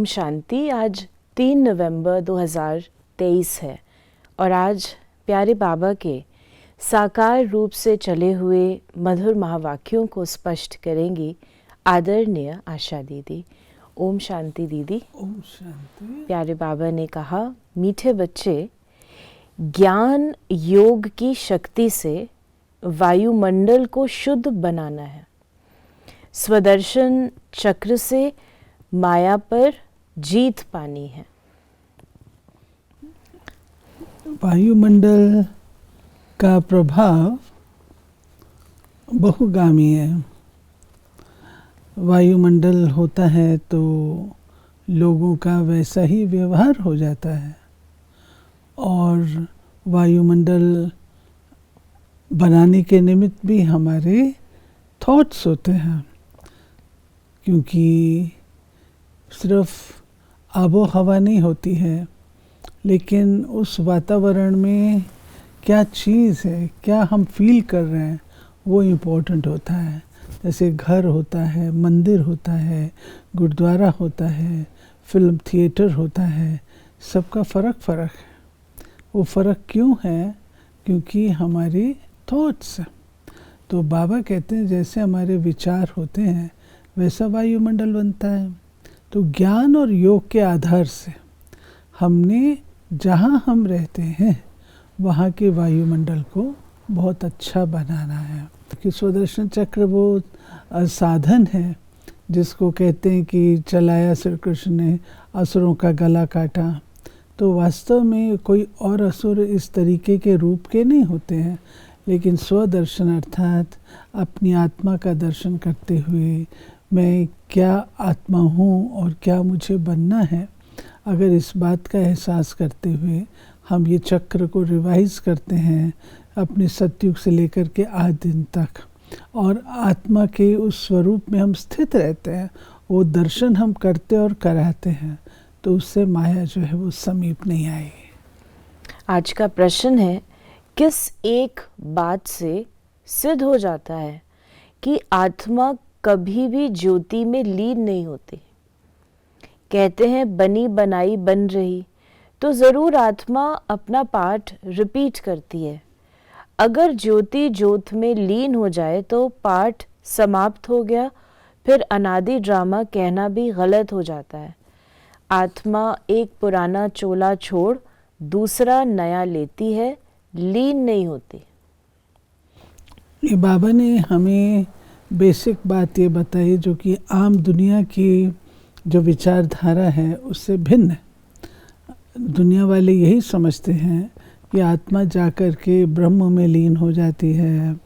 ओम शांति। आज 3 नवंबर 2023 है और आज प्यारे बाबा के साकार रूप से चले हुए मधुर महावाक्यों को स्पष्ट करेंगी आदरणीय आशा दीदी। ओम शांति दीदी। ओम शांति। प्यारे बाबा ने कहा, मीठे बच्चे, ज्ञान योग की शक्ति से वायुमंडल को शुद्ध बनाना है। स्वदर्शन चक्र से माया पर जीत पानी है। वायुमंडल का प्रभाव बहुगामी है। वायुमंडल होता है तो लोगों का वैसा ही व्यवहार हो जाता है और वायुमंडल बनाने के निमित्त भी हमारे थॉट्स होते हैं, क्योंकि सिर्फ आबो हवा नहीं होती है, लेकिन उस वातावरण में क्या चीज़ है, क्या हम फील कर रहे हैं, वो इम्पोर्टेंट होता है। जैसे घर होता है, मंदिर होता है, गुरुद्वारा होता है, फिल्म थिएटर होता है, सबका फ़र्क है। वो फ़र्क क्यों है? क्योंकि हमारी थॉट्स। तो बाबा कहते हैं जैसे हमारे विचार होते हैं वैसा वायुमंडल बनता है। तो ज्ञान और योग के आधार से हमने जहाँ हम रहते हैं वहाँ के वायुमंडल को बहुत अच्छा बनाना है। कि स्वदर्शन चक्र वो साधन है जिसको कहते हैं कि चलाया श्री कृष्ण ने असुरों का गला काटा। तो वास्तव में कोई और असुर इस तरीके के रूप के नहीं होते हैं, लेकिन स्वदर्शन अर्थात अपनी आत्मा का दर्शन करते हुए मैं क्या आत्मा हूँ और क्या मुझे बनना है, अगर इस बात का एहसास करते हुए हम ये चक्र को रिवाइज करते हैं अपने सतयुग से लेकर के आज दिन तक, और आत्मा के उस स्वरूप में हम स्थित रहते हैं, वो दर्शन हम करते और कराते हैं, तो उससे माया जो है वो समीप नहीं आएगी। आज का प्रश्न है, किस एक बात से सिद्ध हो जाता है कि आत्मा कभी भी ज्योति में लीन नहीं होती? कहते हैं बनी बनाई बन रही, तो ज़रूर आत्मा अपना पाठ रिपीट करती है। अगर ज्योति ज्योत में लीन हो जाए तो पाठ समाप्त हो गया, फिर अनादि ड्रामा कहना भी गलत हो जाता है। आत्मा एक पुराना चोला छोड़ दूसरा नया लेती है, लीन नहीं होती। ये बाबा ने हमें बेसिक बात ये बताई जो कि आम दुनिया की जो विचारधारा है उससे भिन्न है। दुनिया वाले यही समझते हैं कि आत्मा जाकर के ब्रह्म में लीन हो जाती है,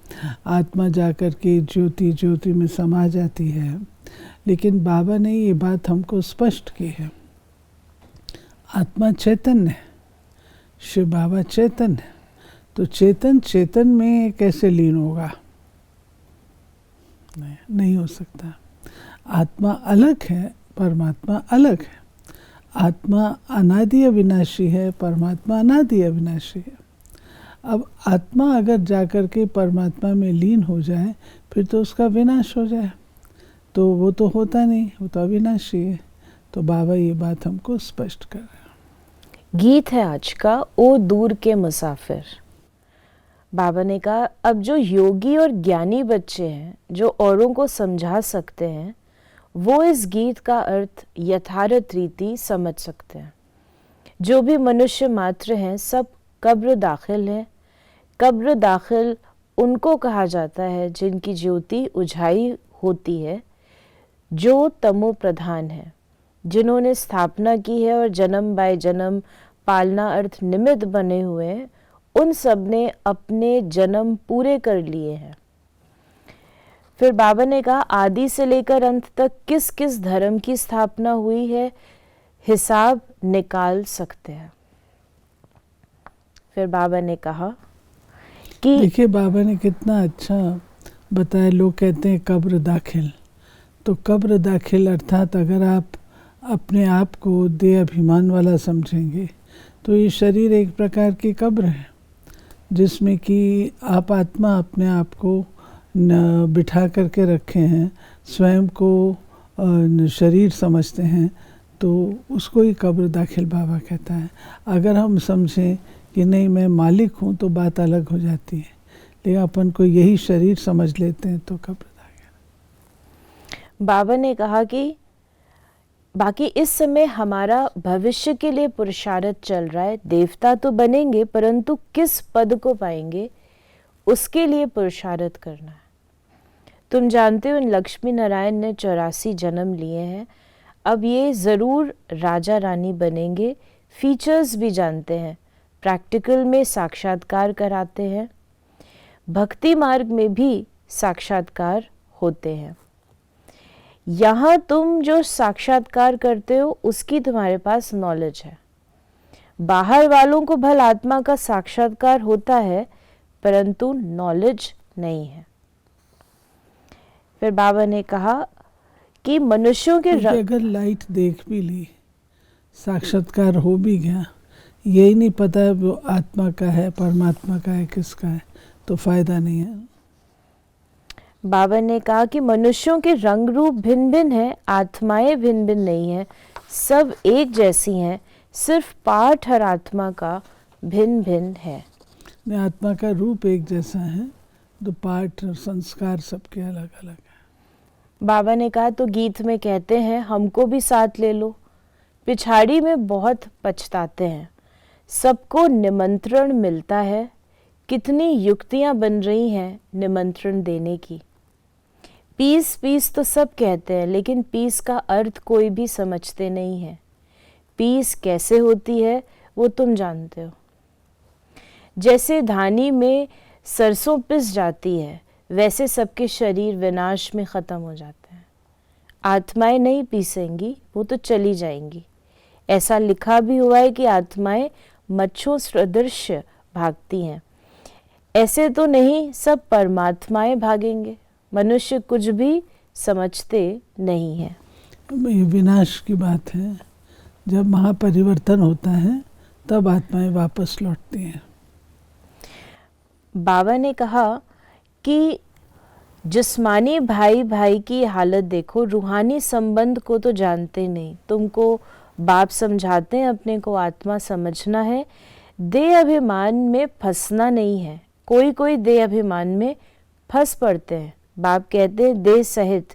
आत्मा जाकर के ज्योति ज्योति में समा जाती है, लेकिन बाबा ने ये बात हमको स्पष्ट की है। आत्मा चैतन्य है, शिव बाबा चैतन्य है, तो चेतन चेतन में कैसे लीन होगा? नहीं हो सकता। आत्मा अलग है, परमात्मा अलग है। आत्मा अनादि अविनाशी है, परमात्मा अनादि अविनाशी है। अब आत्मा अगर जाकर के परमात्मा में लीन हो जाए फिर तो उसका विनाश हो जाए, तो वो तो होता नहीं, वो तो अविनाशी है। तो बाबा ये बात हमको स्पष्ट कर रहे हैं। गीत है आज का, ओ दूर के मुसाफिर। बाबा ने कहा, अब जो योगी और ज्ञानी बच्चे हैं जो औरों को समझा सकते हैं, वो इस गीत का अर्थ यथार्थ रीति समझ सकते हैं। जो भी मनुष्य मात्र हैं सब कब्र दाखिल हैं। कब्र दाखिल उनको कहा जाता है जिनकी ज्योति उझाई होती है, जो तमो प्रधान है, जिन्होंने स्थापना की है और जन्म बाय जन्म पालना अर्थ निमित्त बने हुए हैं, उन सब ने अपने जन्म पूरे कर लिए हैं। फिर बाबा ने कहा, आदि से लेकर अंत तक किस किस धर्म की स्थापना हुई है, हिसाब निकाल सकते हैं। फिर बाबा ने कहा कि देखिए बाबा ने कितना अच्छा बताया। लोग कहते हैं कब्र दाखिल, तो कब्र दाखिल अर्थात अगर आप अपने आप को देह अभिमान वाला समझेंगे तो ये शरीर एक प्रकार की कब्र है, जिसमें कि आप आत्मा अपने आप को न बिठा करके रखे हैं, स्वयं को शरीर समझते हैं, तो उसको ही कब्र दाखिल बाबा कहता है। अगर हम समझें कि नहीं मैं मालिक हूँ तो बात अलग हो जाती है, लेकिन अपन को यही शरीर समझ लेते हैं तो कब्र दाखिल। बाबा ने कहा कि बाकी इस समय हमारा भविष्य के लिए पुरुषार्थ चल रहा है। देवता तो बनेंगे परंतु किस पद को पाएंगे उसके लिए पुरुषार्थ करना है। तुम जानते हो लक्ष्मी नारायण ने 84 जन्म लिए हैं। अब ये ज़रूर राजा रानी बनेंगे। फीचर्स भी जानते हैं, प्रैक्टिकल में साक्षात्कार कराते हैं, भक्ति मार्ग में भी साक्षात्कार होते हैं। यहाँ तुम जो साक्षात्कार करते हो उसकी तुम्हारे पास नॉलेज है। बाहर वालों को भल आत्मा का साक्षात्कार होता है परंतु नॉलेज नहीं है। फिर बाबा ने कहा कि मनुष्यों के अगर लाइट देख भी ली, साक्षात्कार हो भी गया, यही नहीं पता है वो आत्मा का है, परमात्मा का है, किसका है, तो फायदा नहीं है। बाबा ने कहा कि मनुष्यों के रंग रूप भिन्न भिन्न है, आत्माएं भिन्न भिन्न नहीं है, सब एक जैसी हैं, सिर्फ पाठ हर आत्मा का भिन्न भिन्न है। आत्मा का रूप एक जैसा है, तो पाठ और संस्कार सबके अलग अलग है। बाबा ने कहा तो गीत में कहते हैं हमको भी साथ ले लो। पिछाड़ी में बहुत पछताते हैं। सबको निमंत्रण मिलता है, कितनी युक्तियां बन रही हैं निमंत्रण देने की। पीस पीस तो सब कहते हैं लेकिन पीस का अर्थ कोई भी समझते नहीं है। पीस कैसे होती है वो तुम जानते हो। जैसे धानी में सरसों पिस जाती है वैसे सबके शरीर विनाश में ख़त्म हो जाते हैं। आत्माएं नहीं पीसेंगी, वो तो चली जाएंगी। ऐसा लिखा भी हुआ है कि आत्माएं मच्छों सदृश भागती हैं। ऐसे तो नहीं सब परमात्माएं भागेंगे। मनुष्य कुछ भी समझते नहीं है। ये विनाश की बात है। जब महापरिवर्तन होता है तब आत्माएं वापस लौटती हैं। बाबा ने कहा कि जिस्मानी भाई भाई की हालत देखो, रूहानी संबंध को तो जानते नहीं। तुमको बाप समझाते हैं अपने को आत्मा समझना है, देह अभिमान में फंसना नहीं है। कोई कोई देह अभिमान में फंस पड़ते हैं। बाप कहते हैं देह सहित,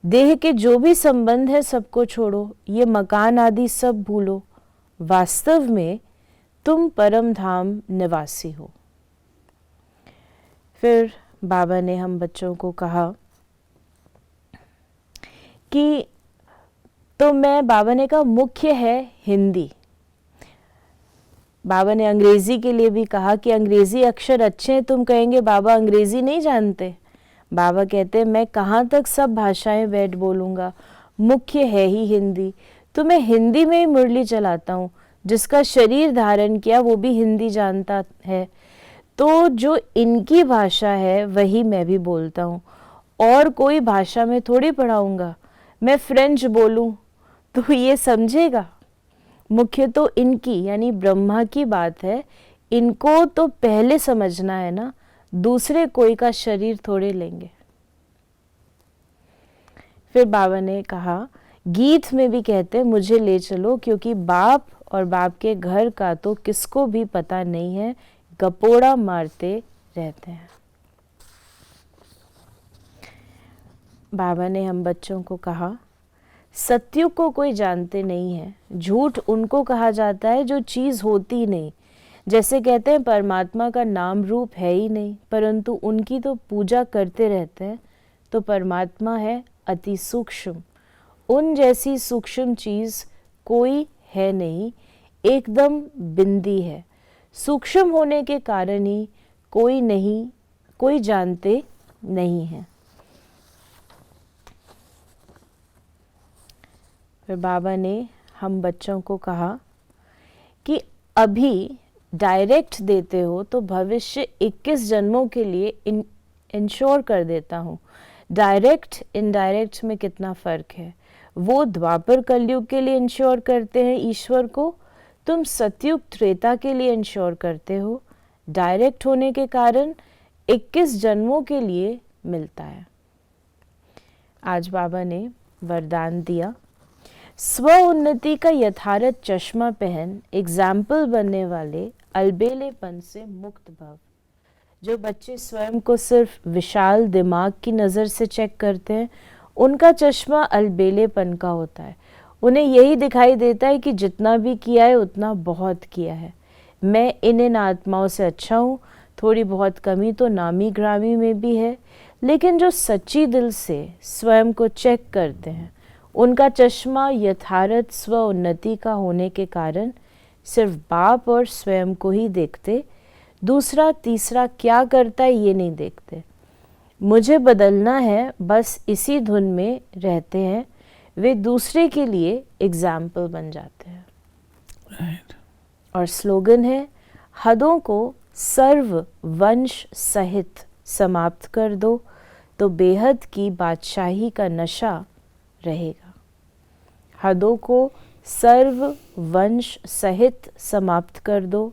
देह के जो भी संबंध है सबको छोड़ो, ये मकान आदि सब भूलो। वास्तव में तुम परम धाम निवासी हो। फिर बाबा ने हम बच्चों को कहा कि बाबा ने कहा मुख्य है हिंदी। बाबा ने अंग्रेजी के लिए भी कहा कि अंग्रेजी अक्षर अच्छे हैं। तुम कहेंगे बाबा अंग्रेजी नहीं जानते। बाबा कहते हैं मैं कहाँ तक सब भाषाएं बैठ बोलूँगा, मुख्य है ही हिंदी। तो मैं हिंदी में ही मुरली चलाता हूँ। जिसका शरीर धारण किया वो भी हिंदी जानता है, तो जो इनकी भाषा है वही मैं भी बोलता हूँ। और कोई भाषा में थोड़ी पढ़ाऊँगा। मैं फ्रेंच बोलूँ तो ये समझेगा। मुख्य तो इनकी यानी ब्रह्मा की बात है। इनको तो पहले समझना है ना, दूसरे कोई का शरीर थोड़े लेंगे। फिर बाबा ने कहा गीत में भी कहते हैं मुझे ले चलो, क्योंकि बाप और बाप के घर का तो किसको भी पता नहीं है, गपोड़ा मारते रहते हैं। बाबा ने हम बच्चों को कहा सत्युग को कोई जानते नहीं है। झूठ उनको कहा जाता है जो चीज़ होती नहीं। जैसे कहते हैं परमात्मा का नाम रूप है ही नहीं, परंतु उनकी तो पूजा करते रहते हैं। तो परमात्मा है अति सूक्ष्म। उन जैसी सूक्ष्म चीज़ कोई है नहीं, एकदम बिंदी है। सूक्ष्म होने के कारण ही कोई जानते नहीं है। फिर बाबा ने हम बच्चों को कहा कि अभी डायरेक्ट देते हो तो भविष्य 21 जन्मों के लिए इंश्योर कर देता हूँ। डायरेक्ट इनडायरेक्ट में कितना फ़र्क है। वो द्वापर कलयुग के लिए इंश्योर करते हैं ईश्वर को, तुम सतयुग त्रेता के लिए इंश्योर करते हो। डायरेक्ट होने के कारण 21 जन्मों के लिए मिलता है। आज बाबा ने वरदान दिया, स्व उन्नति का यथार्थ चश्मा पहन एग्जाम्पल बनने वाले अलबेलेपन से मुक्त भव। जो बच्चे स्वयं को सिर्फ विशाल दिमाग की नज़र से चेक करते हैं, उनका चश्मा अलबेलेपन का होता है। उन्हें यही दिखाई देता है कि जितना भी किया है उतना बहुत किया है, मैं इन आत्माओं से अच्छा हूँ, थोड़ी बहुत कमी तो नामी ग्रामी में भी है। लेकिन जो सच्ची दिल से स्वयं को चेक करते हैं, उनका चश्मा यथार्थ स्व उन्नति का होने के कारण सिर्फ बाप और स्वयं को ही देखते, दूसरा तीसरा क्या करता है ये नहीं देखते। मुझे बदलना है, बस इसी धुन में रहते हैं, वे दूसरे के लिए एग्जाम्पल बन जाते हैं। राइट। और स्लोगन है, हदों को सर्व वंश सहित समाप्त कर दो तो बेहद की बादशाही का नशा रहेगा। हदों को सर्व वंश सहित समाप्त कर दो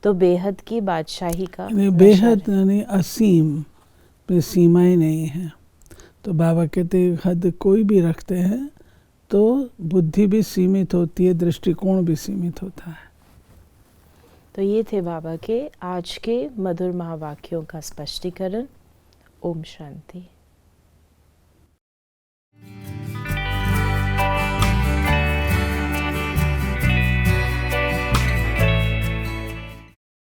तो बेहद की बादशाही का नशा बेहद यानी असीम पे सीमाएं नहीं हैं। तो बाबा कहते हैं हद कोई भी रखते हैं तो बुद्धि भी सीमित होती है, दृष्टिकोण भी सीमित होता है। तो ये थे बाबा के आज के मधुर महावाक्यों का स्पष्टीकरण। ओम शांति।